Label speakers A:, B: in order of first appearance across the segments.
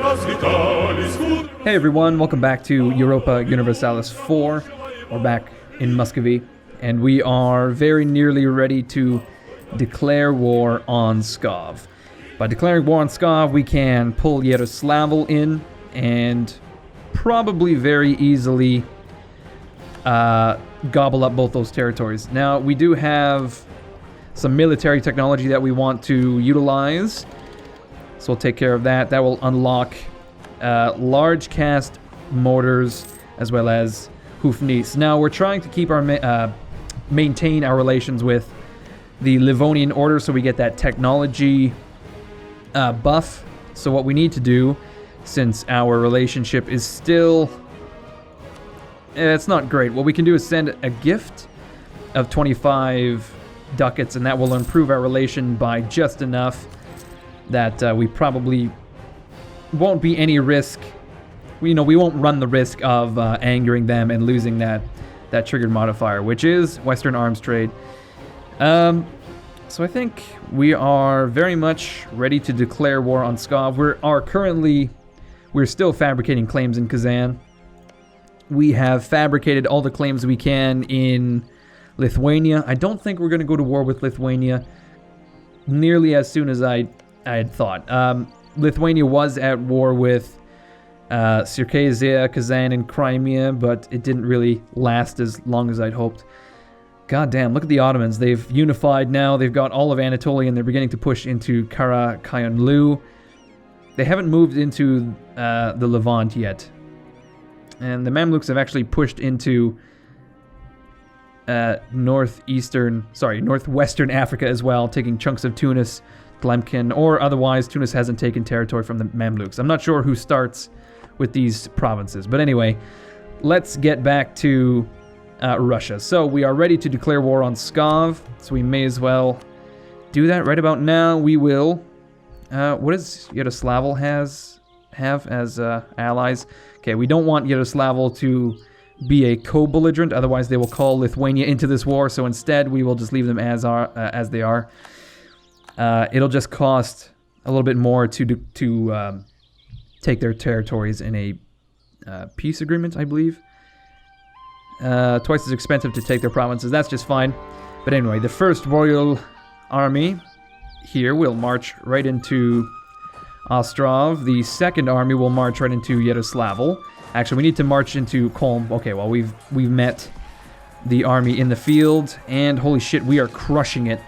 A: Hey everyone, welcome back to Europa Universalis 4. We're back in Muscovy, and we are very nearly ready to declare war on Pskov. By declaring war on Pskov, we can pull Yaroslavl in, and probably very easily gobble up both those territories. Now, we do have some military technology that we want to utilize, so we'll take care of that. That will unlock large cast mortars as well as Hoofnice. Now, we're trying to keep our maintain our relations with the Livonian Order so we get that technology buff. So what we need to do, since our relationship is still... it's not great. What we can do is send a gift of 25 ducats, and that will improve our relation by just enough that we probably won't be any risk. We won't run the risk of angering them and losing that triggered modifier, which is Western arms trade. So I think we are very much ready to declare war on Pskov. We're still fabricating claims in Kazan. We have fabricated all the claims we can in Lithuania. I don't think we're going to go to war with Lithuania nearly as soon as I had thought. Lithuania was at war with Circassia, Kazan, and Crimea, but it didn't really last as long as I'd hoped. God damn, look at the Ottomans. They've unified now. They've got all of Anatolia, and they're beginning to push into Karakayunlu. They haven't moved into the Levant yet. And the Mamluks have actually pushed into northwestern Africa as well, taking chunks of Tunis, Tlemcen, or otherwise Tunis hasn't taken territory from the Mamluks. I'm not sure who starts with these provinces. But anyway, let's get back to Russia. So we are ready to declare war on Pskov, so we may as well do that right about now. We will. What does Yaroslavl have as allies? Okay, we don't want Yaroslavl to be a co-belligerent, otherwise they will call Lithuania into this war, so instead we will just leave them as they are. It'll just cost a little bit more to take their territories in a peace agreement, I believe. Twice as expensive to take their provinces. That's just fine. But anyway, the first royal army here will march right into Ostrov. The second army will march right into Yaroslavl. Actually, we need to march into Kolm. Okay, well, we've met the army in the field, and holy shit, we are crushing it.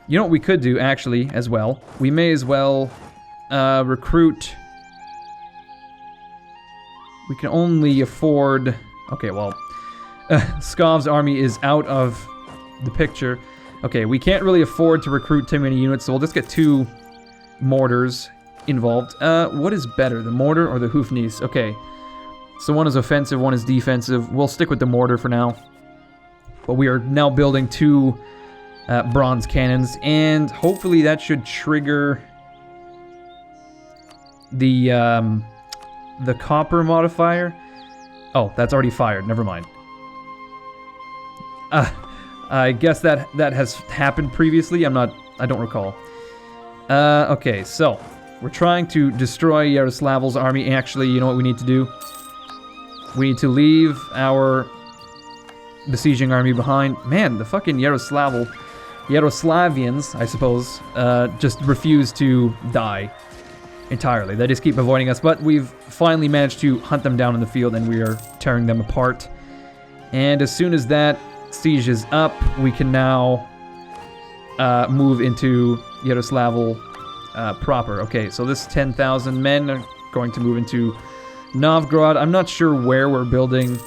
A: You know what we could do, actually, as well? We may as well recruit... We can only afford... Okay, well, Pskov's army is out of the picture. Okay, we can't really afford to recruit too many units, so we'll just get 2 mortars involved. What is better, the mortar or the Hoofnice? Okay, so one is offensive, one is defensive. We'll stick with the mortar for now. But we are now building 2 bronze cannons, and hopefully that should trigger the copper modifier. Oh, that's already fired. Never mind. I guess that has happened previously. I don't recall. Okay, so we're trying to destroy Yaroslavl's army. Actually, you know what we need to do? We need to leave our besieging army behind. Man, the fucking Yaroslavians, I suppose, just refuse to die entirely. They just keep avoiding us, but we've finally managed to hunt them down in the field, and we are tearing them apart. And as soon as that siege is up, we can now move into Yaroslavl proper. Okay, so this 10,000 men are going to move into Novgorod. I'm not sure where we're building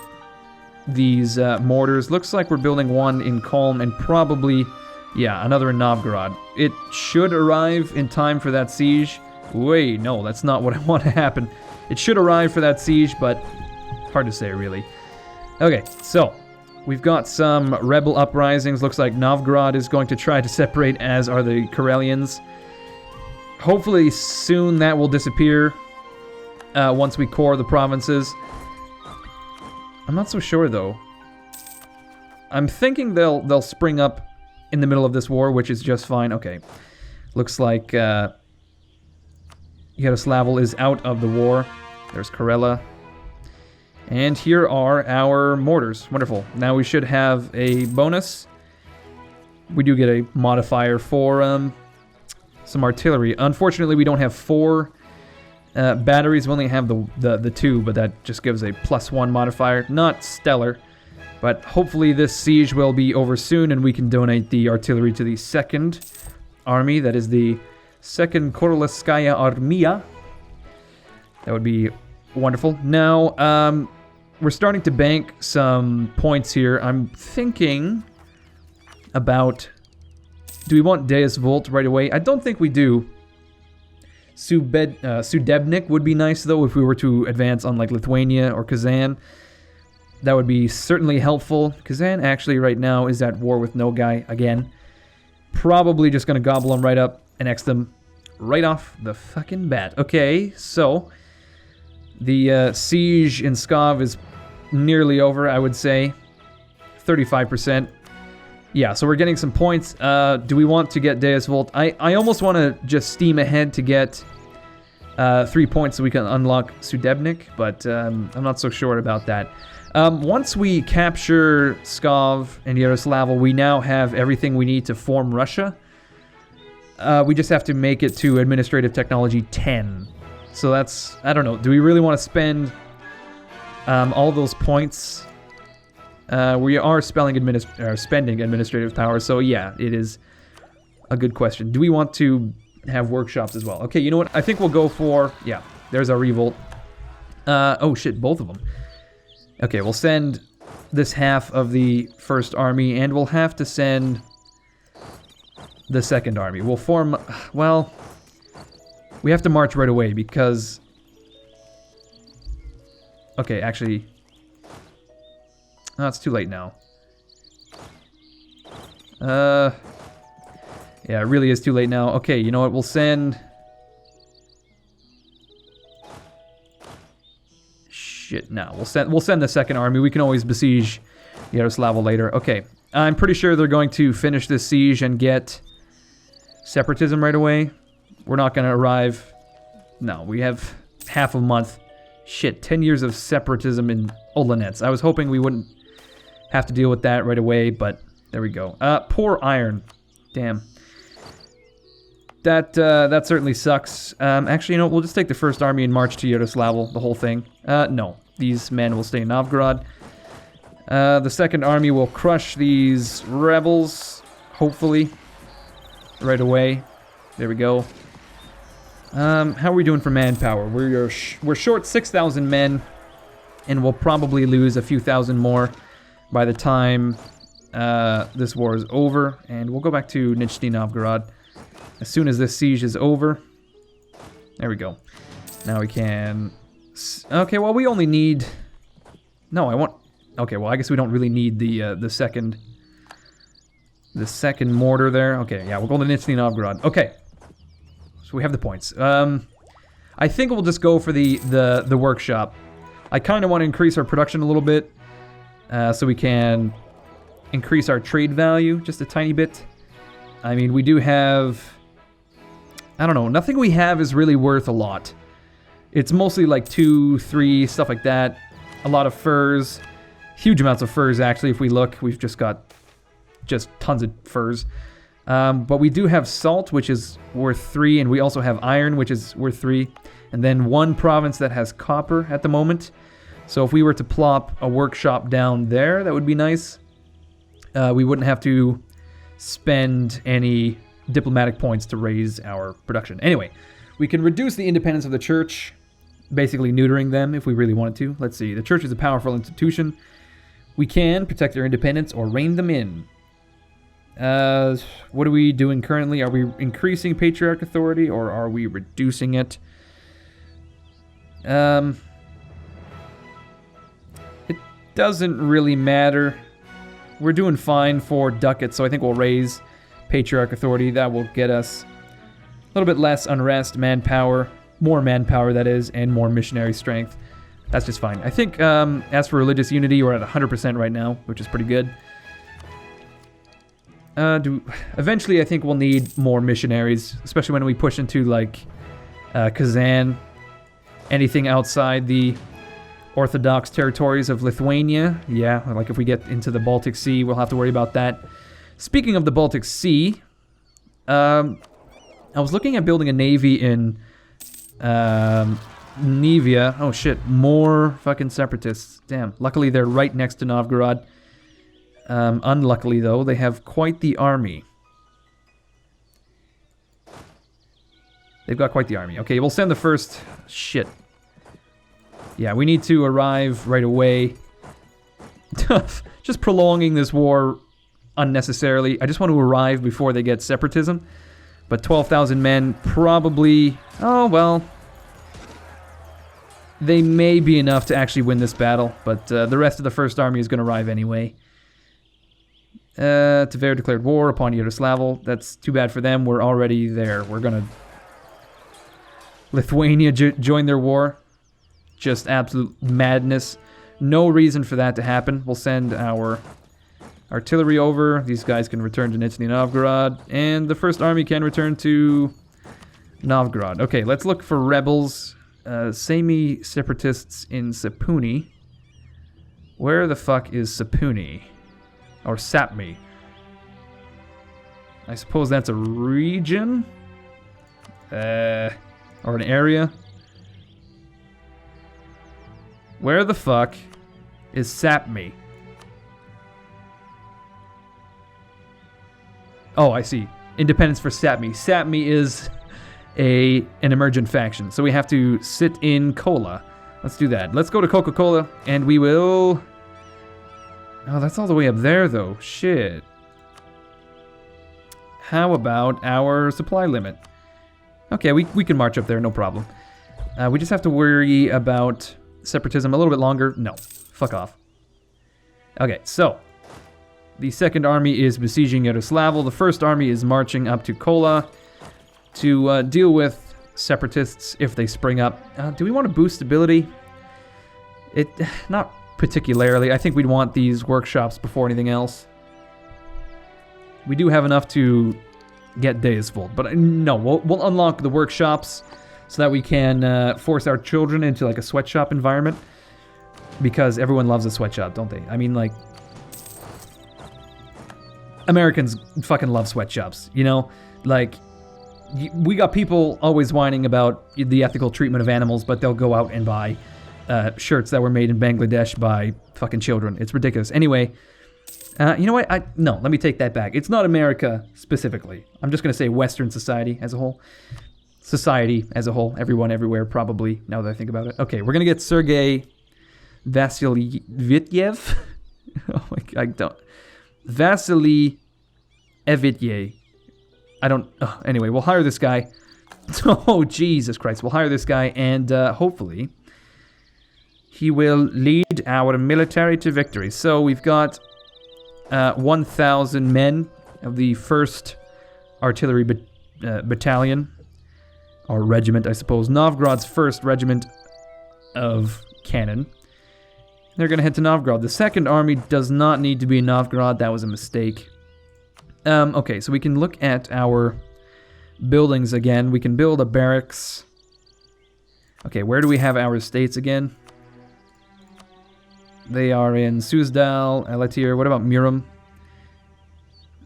A: these mortars. Looks like we're building one in Kolm and probably, yeah, another in Novgorod. It should arrive in time for that siege. Wait, no, that's not what I want to happen. It should arrive for that siege, but hard to say, really. Okay, so we've got some rebel uprisings. Looks like Novgorod is going to try to separate, as are the Karelians. Hopefully soon that will disappear once we core the provinces. I'm not so sure, though. I'm thinking they'll spring up in the middle of this war, which is just fine. Okay, looks like Yaroslavl is out of the war. There's Karela. And here are our mortars. Wonderful. Now we should have a bonus. We do get a modifier for some artillery. Unfortunately, we don't have 4 batteries. We only have the 2, but that just gives a +1 modifier. Not stellar, but hopefully this siege will be over soon and we can donate the artillery to the 2nd army. That is the 2nd Korolevskaya Armia. That would be wonderful. Now, we're starting to bank some points here. I'm thinking about... Do we want Deus Vult right away? I don't think we do. Sudebnik would be nice, though, if we were to advance on, like, Lithuania or Kazan. That would be certainly helpful. Kazan, actually, right now is at war with Nogai again. Probably just going to gobble them right up, annex them right off the fucking bat. Okay, so... The siege in Pskov is nearly over, I would say. 35%. Yeah, so we're getting some points. Do we want to get Deus Vult? I almost want to just steam ahead to get 3 points so we can unlock Sudebnik, but I'm not so sure about that. Once we capture Pskov and Yaroslavl, we now have everything we need to form Russia. We just have to make it to Administrative Technology 10. So that's, I don't know, do we really want to spend all those points? We are spending administrative power, so yeah, it is a good question. Do we want to have workshops as well? Okay, you know what? I think we'll go for, yeah, there's our revolt. Oh shit, both of them. Okay, we'll send this half of the 1st army, and we'll have to send the 2nd army. We'll form, well... We have to march right away because... Okay, actually... Oh, it's too late now. Yeah, it really is too late now. Okay, you know what? We'll send... Shit, no. We'll send the 2nd army. We can always besiege Yaroslavl later. Okay, I'm pretty sure they're going to finish this siege and get separatism right away. We're not going to arrive... No, we have half a month. Shit, 10 years of separatism in Olonets. I was hoping we wouldn't have to deal with that right away, but there we go. Poor iron. Damn. That certainly sucks. Actually, you know, we'll just take the 1st army and march to Yaroslavl, the whole thing. No, these men will stay in Novgorod. The 2nd army will crush these rebels, hopefully, right away. There we go. How are we doing for manpower? We're short 6,000 men, and we'll probably lose a few thousand more by the time this war is over. And we'll go back to Nizhny Novgorod as soon as this siege is over. There we go. Now we can... Okay, well, we only need... No, I want... Okay, well, I guess we don't really need the second mortar there. Okay, yeah, we'll go to Nizhny Novgorod. Okay. So we have the points. I think we'll just go for the workshop. I kind of want to increase our production a little bit, so we can increase our trade value just a tiny bit. I mean, we do have... I don't know. Nothing we have is really worth a lot. It's mostly like 2, 3, stuff like that. A lot of furs. Huge amounts of furs, actually, if we look. We've just got just tons of furs. But we do have salt, which is worth 3, and we also have iron, which is worth 3. And then 1 province that has copper at the moment. So if we were to plop a workshop down there, that would be nice. We wouldn't have to spend any diplomatic points to raise our production. Anyway, we can reduce the independence of the church, basically neutering them if we really wanted to. Let's see. The church is a powerful institution. We can protect their independence or rein them in. What are we doing currently? Are we increasing patriarch authority or are we reducing it? It doesn't really matter. We're doing fine for ducats, so I think we'll raise patriarch authority. That will get us a little bit less unrest, manpower, more manpower that is, and more missionary strength. That's just fine. I think as for religious unity, we're at 100% right now, which is pretty good. Eventually, I think we'll need more missionaries, especially when we push into, like, Kazan, anything outside the Orthodox territories of Lithuania. Yeah, like if we get into the Baltic Sea, we'll have to worry about that. Speaking of the Baltic Sea, I was looking at building a navy in Nevia. Oh shit, more fucking separatists. Damn, luckily they're right next to Novgorod. Unluckily though, they have quite the army. They've got quite the army. Okay, we'll send the first... Shit. Yeah, we need to arrive right away. Just prolonging this war unnecessarily. I just want to arrive before they get separatism. But 12,000 men probably... Oh, well... They may be enough to actually win this battle, but the rest of the First Army is going to arrive anyway. Tver declared war upon Yaroslavl. That's too bad for them. We're already there. We're going to... Lithuania join their war. Just absolute madness. No reason for that to happen. We'll send our artillery over. These guys can return to Nizhny Novgorod. And the First Army can return to Novgorod. Okay, let's look for rebels. Semi-separatists in Sapuni. Where the fuck is Sapuni? Or Sapmi? I suppose that's a region? Or an area? Where the fuck is Sapmi? Oh, I see. Independence for Sapmi. Sapmi is an emergent faction. So we have to sit in Kola. Let's do that. Let's go to Coca-Cola and we will... Oh, that's all the way up there though. Shit. How about our supply limit? Okay, we can march up there, no problem. We just have to worry about separatism a little bit longer. No, fuck off. Okay, so the Second Army is besieging Yaroslavl. The First Army is marching up to Kola to deal with separatists if they spring up. Do we want to boost ability? Not particularly. I think we'd want these workshops before anything else. We do have enough to get Deisvold, but no, we'll unlock the workshops so that we can force our children into like a sweatshop environment, because everyone loves a sweatshop, don't they? I mean, like, Americans fucking love sweatshops, you know? Like, we got people always whining about the ethical treatment of animals, but they'll go out and buy shirts that were made in Bangladesh by fucking children. It's ridiculous. Anyway, you know what? No, let me take that back. It's not America specifically. I'm just going to say Western society as a whole. Society as a whole. Everyone, everywhere, probably, now that I think about it. Okay, we're going to get Sergei Vasilyevityev. Oh my God, I don't... Vasily Evitye. I don't... Oh, anyway, we'll hire this guy. Oh, Jesus Christ. We'll hire this guy, and hopefully he will lead our military to victory. So we've got 1,000 men of the 1st Artillery Battalion, or regiment, I suppose. Novgorod's 1st Regiment of Cannon. They're going to head to Novgorod. The Second Army does not need to be in Novgorod. That was a mistake. Okay, so we can look at our buildings again. We can build a barracks. Okay, where do we have our estates again? They are in Suzdal, Alatir. What about Murom?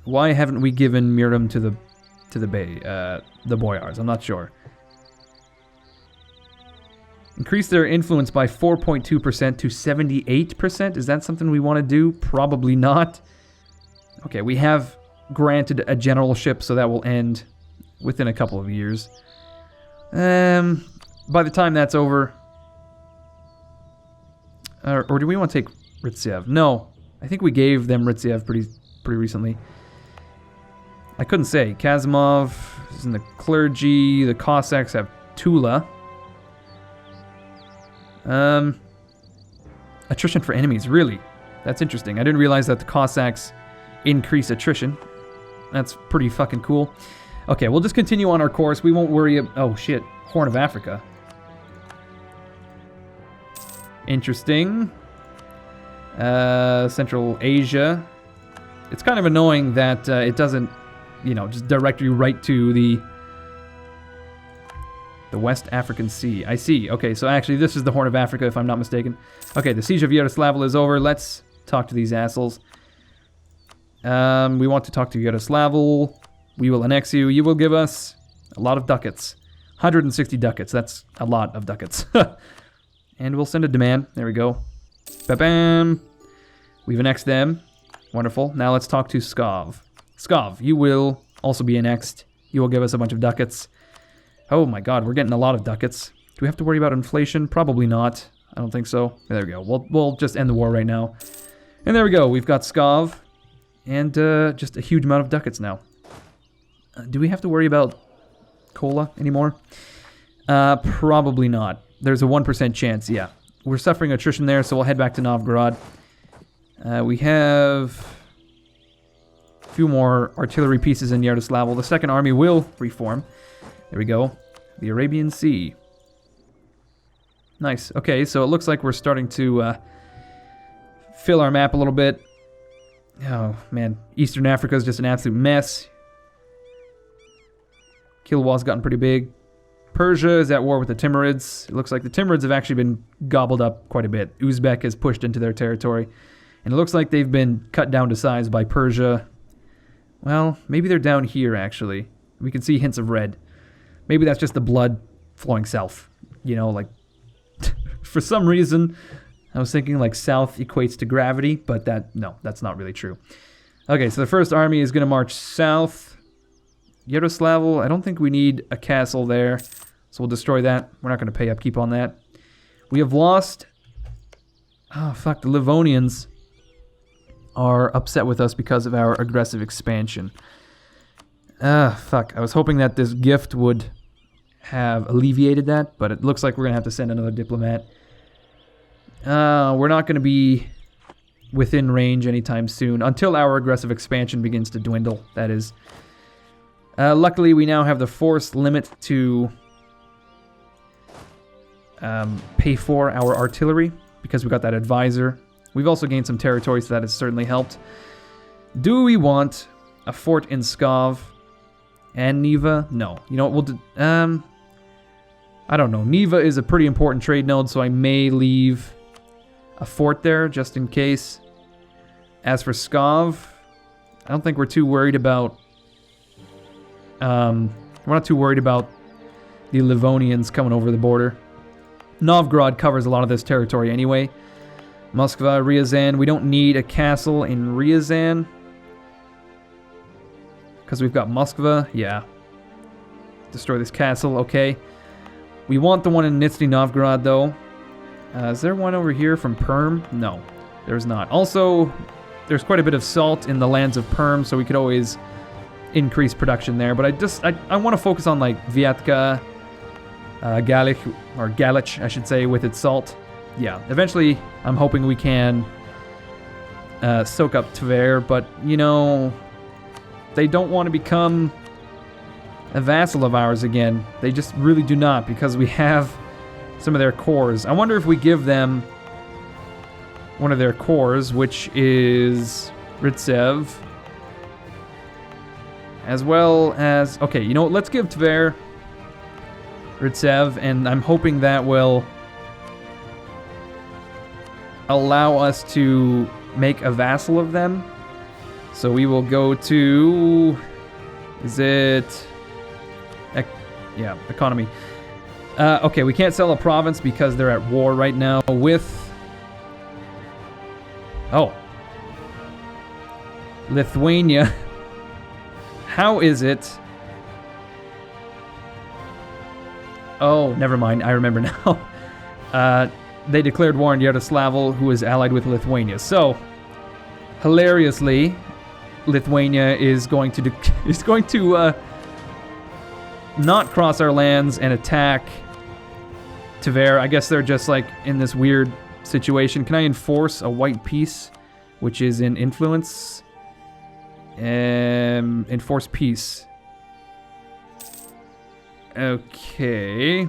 A: Why haven't we given Murom to the boyars? I'm not sure. Increase their influence by 4.2% to 78%. Is that something we want to do? Probably not. Okay, we have granted a generalship, so that will end within a couple of years. By the time that's over... Or do we want to take Ritsev? No. I think we gave them Ritsev pretty recently. I couldn't say. Kazimov is in the clergy. The Cossacks have Tula. Attrition for enemies, really? That's interesting. I didn't realize that the Cossacks increase attrition. That's pretty fucking cool. Okay, we'll just continue on our course. We won't worry about... Oh, shit. Horn of Africa. Interesting. Central Asia. It's kind of annoying that it doesn't, you know, just direct you right to the The West African Sea. I see. Okay, so actually this is the Horn of Africa, if I'm not mistaken. Okay, the Siege of Yaroslavl is over. Let's talk to these assholes. We want to talk to Yaroslavl. We will annex you. You will give us a lot of ducats. 160 ducats. That's a lot of ducats. And we'll send a demand. There we go. Ba-bam. We've annexed them. Wonderful. Now let's talk to Skov. Skov, you will also be annexed. You will give us a bunch of ducats. Oh my god, we're getting a lot of ducats. Do we have to worry about inflation? Probably not. I don't think so. There we go. We'll just end the war right now. And there we go. We've got Skov. And just a huge amount of ducats now. Do we have to worry about Kola anymore? Probably not. There's a 1% chance, yeah. We're suffering attrition there, so we'll head back to Novgorod. We have a few more artillery pieces in Yaroslavl. The Second Army will reform. There we go. The Arabian Sea. Nice. Okay, so it looks like we're starting to fill our map a little bit. Oh, man. Eastern Africa is just an absolute mess. Kilwa's gotten pretty big. Persia is at war with the Timurids. It looks like the Timurids have actually been gobbled up quite a bit. Uzbek has pushed into their territory. And it looks like they've been cut down to size by Persia. Well, maybe they're down here, actually. We can see hints of red. Maybe that's just the blood flowing south. You know, like... for some reason, I was thinking like south equates to gravity, but no, that's not really true. Okay, so the first army is going to march south. Yaroslavl, I don't think we need a castle there, so we'll destroy that. We're not going to pay upkeep on that. We have lost... oh, fuck, the Livonians are upset with us because of our aggressive expansion. Fuck, I was hoping that this gift would have alleviated that, but it looks like we're going to have to send another diplomat. We're not going to be within range anytime soon, until our aggressive expansion begins to dwindle, that is. Luckily, we now have the force limit to pay for our artillery, because we got that advisor. We've also gained some territory, so that has certainly helped. Do we want a fort in Skov and Neva? No. You know what, we'll do... I don't know. Neva is a pretty important trade node, so I may leave a fort there, just in case. As for Skov, I don't think we're too worried about... we're not too worried about the Livonians coming over the border. Novgorod covers a lot of this territory anyway. Moskva, Ryazan. We don't need a castle in Ryazan. Because we've got Moskva. Yeah. Destroy this castle. Okay. We want the one in Nizhny Novgorod, though. Is there one over here from Perm? No, there's not. Also, there's quite a bit of salt in the lands of Perm, so we could always increase production there. But I want to focus on, like, Vyatka, Galich, I should say, with its salt. Yeah, eventually, I'm hoping we can soak up Tver, but, you know, they don't want to become a vassal of ours again. They just really do not, because we have some of their cores. I wonder if we give them one of their cores, which is Ritsev, as well as... okay, you know what? Let's give Tver Ritsev, and I'm hoping that will allow us to make a vassal of them. So we will go to... is it... yeah, economy. Okay, we can't sell a province because they're at war right now with... oh. Lithuania. How is it... oh, never mind. I remember now. They declared war on Yaroslavl, who is allied with Lithuania. So, hilariously, Lithuania is going to not cross our lands and attack Tver. I guess they're just like in this weird situation. Can I enforce a white peace, which is in influence? Enforce peace. Okay.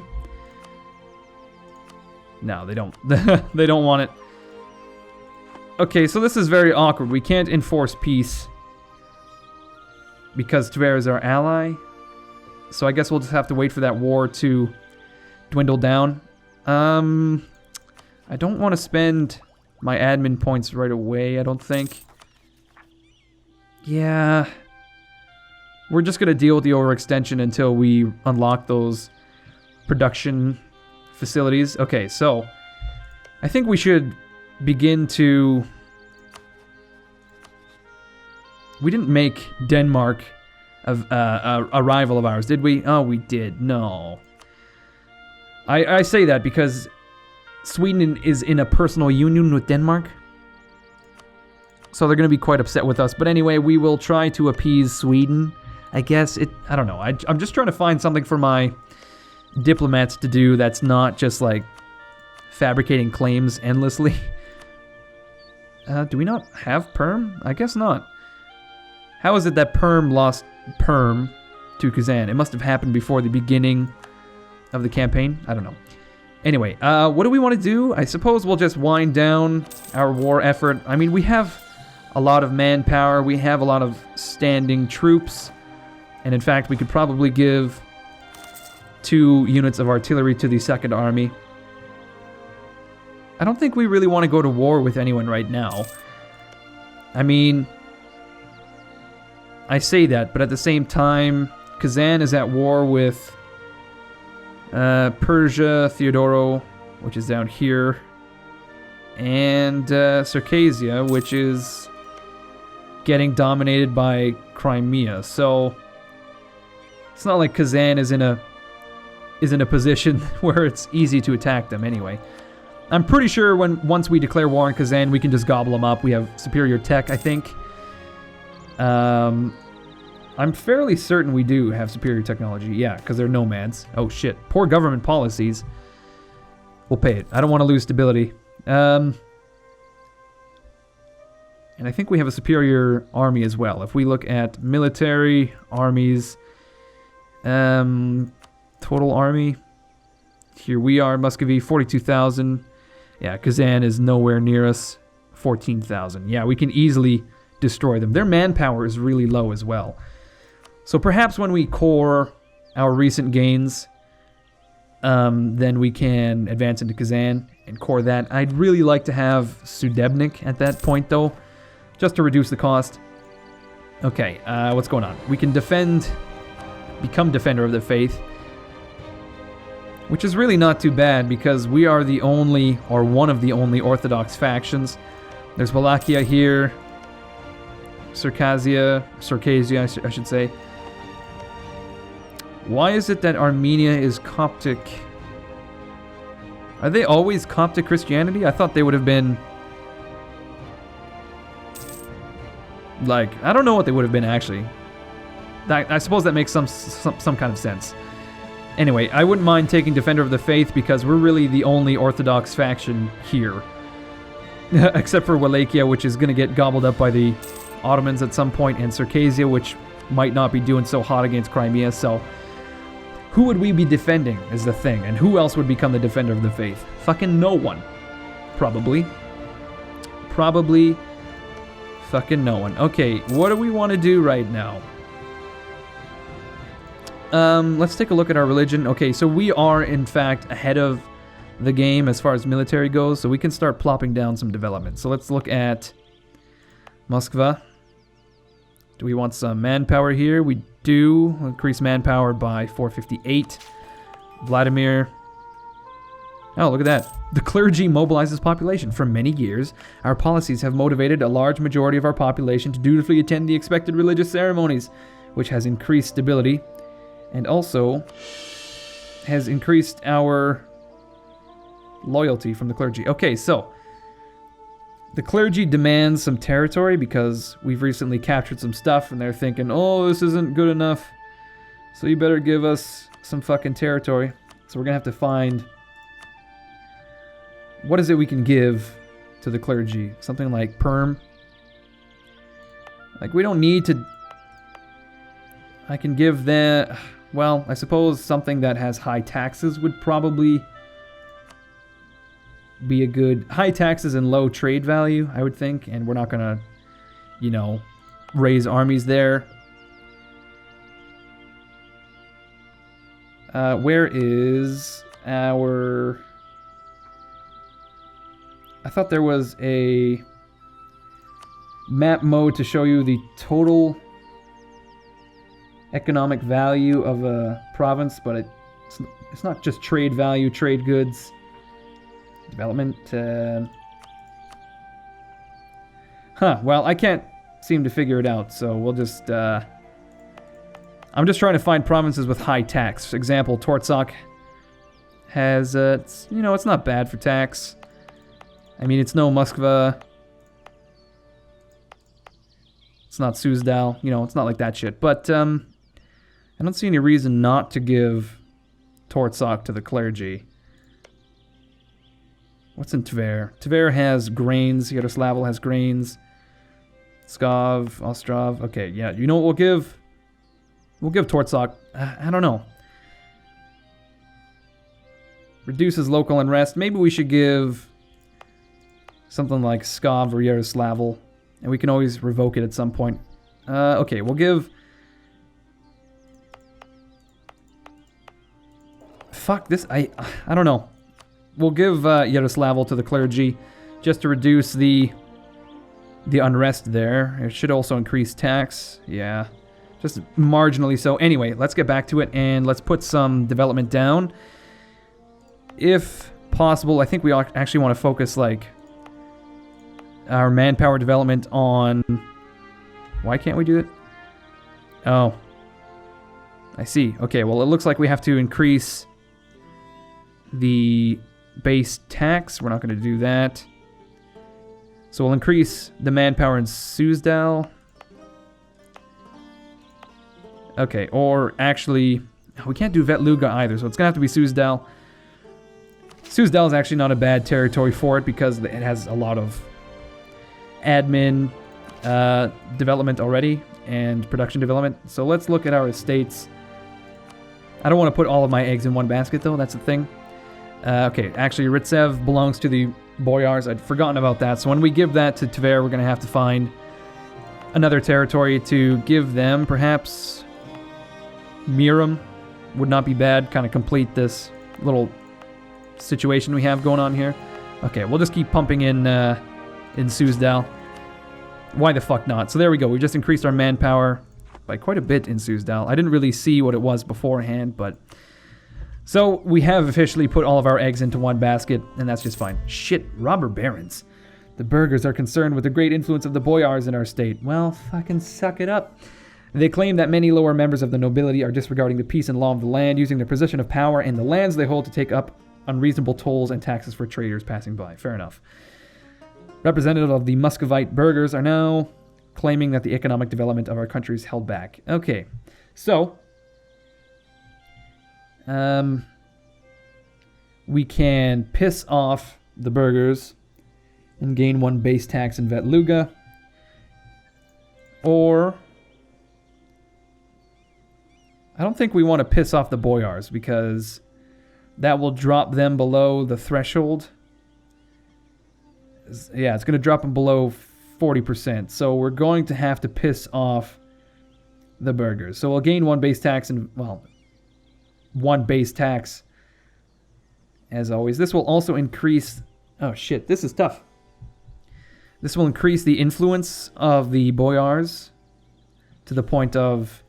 A: No, they don't. They don't want it. Okay, so this is very awkward. We can't enforce peace because Tver is our ally. So I guess we'll just have to wait for that war to dwindle down. I don't want to spend my admin points right away, I don't think. Yeah. We're just going to deal with the overextension until we unlock those production facilities. Okay, so I think we should begin to... We didn't make Denmark a rival of ours, did we? Oh, we did. No. I say that because Sweden is in a personal union with Denmark. So they're going to be quite upset with us. But anyway, we will try to appease Sweden. I guess I don't know. I'm just trying to find something for my diplomats to do that's not just like fabricating claims endlessly. Do we not have Perm? I guess not. How is it that Perm lost Perm to Kazan? It must have happened before the beginning of the campaign. I don't know. Anyway, what do we want to do? I suppose we'll just wind down our war effort. I mean, we have a lot of manpower. We have a lot of standing troops. And in fact, we could probably give 2 units of artillery to the 2nd Army. I don't think we really want to go to war with anyone right now. I mean, I say that, but at the same time, Kazan is at war with Persia, Theodoro, which is down here, and Circassia, which is getting dominated by Crimea. So it's not like Kazan is in a position where it's easy to attack them anyway. I'm pretty sure once we declare war on Kazan, we can just gobble them up. We have superior tech, I think. I'm fairly certain we do have superior technology. Yeah, because they're nomads. Oh, shit. Poor government policies. We'll pay it. I don't want to lose stability. And I think we have a superior army as well. If we look at military, armies, total army, here we are, Muscovy, 42,000. Yeah, Kazan is nowhere near us, 14,000. Yeah, we can easily destroy them. Their manpower is really low as well. So perhaps when we core our recent gains, then we can advance into Kazan and core that. I'd really like to have Sudebnik at that point, though, just to reduce the cost. Okay, what's going on? We can become Defender of the Faith, which is really not too bad because we are the only, or one of the only, Orthodox factions. There's Wallachia here, Circassia, I should say. Why is it that Armenia is Coptic? Are they always Coptic Christianity? I thought they would have been... Like, I don't know what they would have been, actually. I suppose that makes some kind of sense. Anyway, I wouldn't mind taking Defender of the Faith because we're really the only Orthodox faction here. Except for Wallachia, which is going to get gobbled up by the Ottomans at some point, and Circassia, which might not be doing so hot against Crimea, so... Who would we be defending is the thing, and who else would become the Defender of the Faith? Fucking no one. Probably. Probably fucking no one. Okay, what do we want to do right now? Let's take a look at our religion. Okay, so we are, in fact, ahead of the game as far as military goes, so we can start plopping down some development. So let's look at Moskva. Do we want some manpower here? We do. We'll increase manpower by 458. Vladimir. Oh, look at that. The clergy mobilizes population. For many years, our policies have motivated a large majority of our population to dutifully attend the expected religious ceremonies, which has increased stability and also has increased our loyalty from the clergy. Okay, so the clergy demands some territory because we've recently captured some stuff and they're thinking, oh, this isn't good enough, so you better give us some fucking territory. So we're gonna have to find, what is it we can give to the clergy? Something like Perm. Like, we don't need to... I can give them... Well, I suppose something that has high taxes would probably be a good... High taxes and low trade value, I would think. And we're not gonna, you know, raise armies there. Where is our... I thought there was a map mode to show you the total economic value of a province, but it's not just trade value, trade goods, development. Well, I can't seem to figure it out, so we'll just... I'm just trying to find provinces with high tax. For example, Torzok has, it's not bad for tax. I mean, it's no Moskva. It's not Suzdal. It's not like that shit. But I don't see any reason not to give Torzok to the clergy. What's in Tver? Tver has grains. Yaroslavl has grains. Pskov, Ostrov. Okay, yeah. You know what we'll give? We'll give Torzok. I don't know. Reduces local unrest. Maybe we should give something like Pskov or Yaroslavl. And we can always revoke it at some point. Okay, we'll give... Fuck this. I don't know. We'll give Yaroslavl to the clergy just to reduce the unrest there. It should also increase tax. Yeah. Just marginally so. Anyway, let's get back to it and let's put some development down. If possible, I think we actually want to focus like our manpower development on... Why can't we do it? Oh. I see. Okay, well it looks like we have to increase the base tax. We're not going to do that. So we'll increase the manpower in Suzdal. Okay, or actually, we can't do Vetluga either, so it's going to have to be Suzdal. Suzdal is actually not a bad territory for it because it has a lot of admin development already and production development. So let's look at our estates. I don't want to put all of my eggs in one basket though, that's the thing. Okay, actually Ritsev belongs to the Boyars. I'd forgotten about that. So when we give that to Tver, we're going to have to find another territory to give them. Perhaps Miram would not be bad. Kind of complete this little situation we have going on here. Okay, we'll just keep pumping in Suzdal. Why the fuck not? So there we go. We just increased our manpower by quite a bit in Suzdal. I didn't really see what it was beforehand, but... So we have officially put all of our eggs into one basket, and that's just fine. Shit, robber barons. The burghers are concerned with the great influence of the boyars in our state. Well, fucking suck it up. They claim that many lower members of the nobility are disregarding the peace and law of the land, using their position of power and the lands they hold to take up unreasonable tolls and taxes for traders passing by. Fair enough. Representatives of the Muscovite burghers are now claiming that the economic development of our country is held back. Okay, so... we can piss off the burghers and gain one base tax in Vetluga. Or... I don't think we want to piss off the boyars because that will drop them below the threshold. Yeah, it's going to drop them below 40%. So we're going to have to piss off the burghers. So we'll gain one base tax and, well, one base tax as always. This will also increase... Oh shit, this is tough. This will increase the influence of the boyars to the point of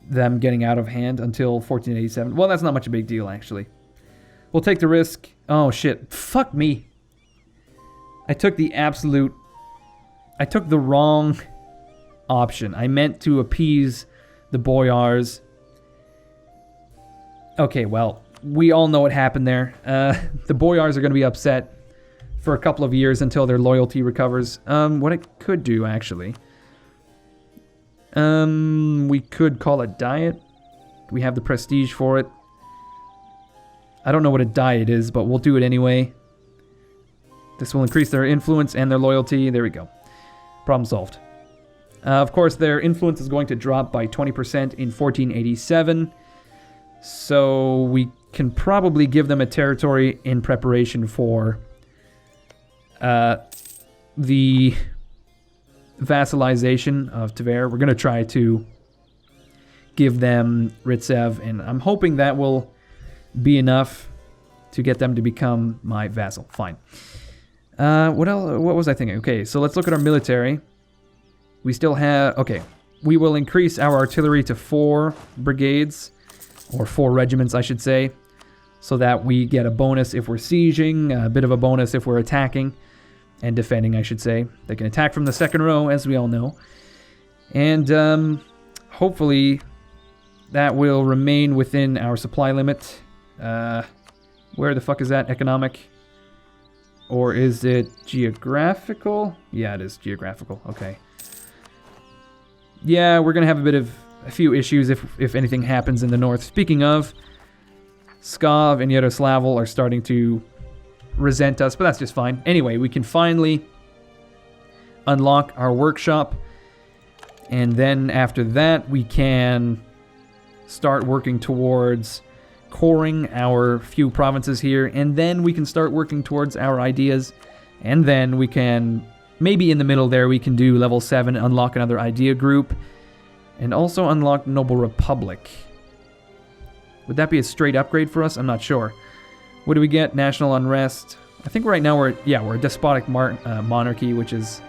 A: them getting out of hand until 1487. Well, that's not much a big deal, actually. We'll take the risk. Oh, shit. Fuck me. I took the wrong option. I meant to appease the boyars. Okay, well, we all know what happened there. The boyars are going to be upset for a couple of years until their loyalty recovers. What I could do, actually... we could call a diet. We have the prestige for it. I don't know what a diet is, but we'll do it anyway. This will increase their influence and their loyalty. There we go. Problem solved. Of course, their influence is going to drop by 20% in 1487. So we can probably give them a territory in preparation for the... vassalization of Tver. We're going to try to give them Ritsev, and I'm hoping that will be enough to get them to become my vassal. Fine. What else? What was I thinking? Okay, so let's look at our military. We still have... Okay, we will increase our artillery to 4 brigades, or 4 regiments, I should say, so that we get a bonus if we're sieging, a bit of a bonus if we're attacking, and defending, I should say. They can attack from the second row, as we all know. And hopefully that will remain within our supply limit. Where the fuck is that? Economic? Or is it geographical? Yeah, it is geographical. Okay. Yeah, we're going to have a few issues if anything happens in the north. Speaking of, Pskov and Yaroslavl are starting to resent us, but that's just fine. Anyway, we can finally unlock our workshop, and then after that we can start working towards coring our few provinces here, and then we can start working towards our ideas, and then we can, maybe in the middle there, we can do level 7, unlock another idea group, and also unlock Noble Republic. Would that be a straight upgrade for us? I'm not sure. What do we get? National unrest. I think right now we're a despotic monarchy, which is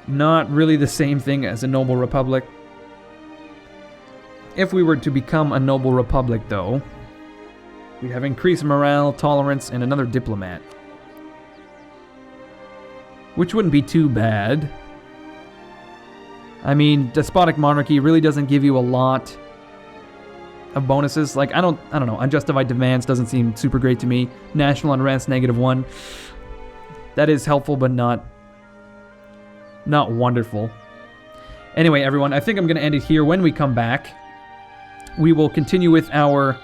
A: not really the same thing as a noble republic. If we were to become a noble republic, though, we'd have increased morale, tolerance, and another diplomat. Which wouldn't be too bad. I mean, despotic monarchy really doesn't give you a lot of bonuses. Like, I don't know. Unjustified demands doesn't seem super great to me. National unrest, -1. That is helpful, but not wonderful. Anyway, everyone, I think I'm going to end it here. When we come back, we will continue with our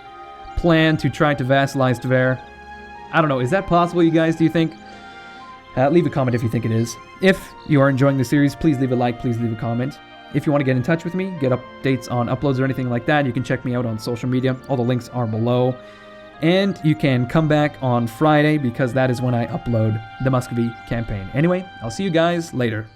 A: plan to try to vassalize Tver. I don't know. Is that possible, you guys, do you think? Leave a comment if you think it is. If you are enjoying the series, please leave a like, please leave a comment. If you want to get in touch with me, get updates on uploads or anything like that, you can check me out on social media. All the links are below. And you can come back on Friday because that is when I upload the Muscovy campaign. Anyway, I'll see you guys later.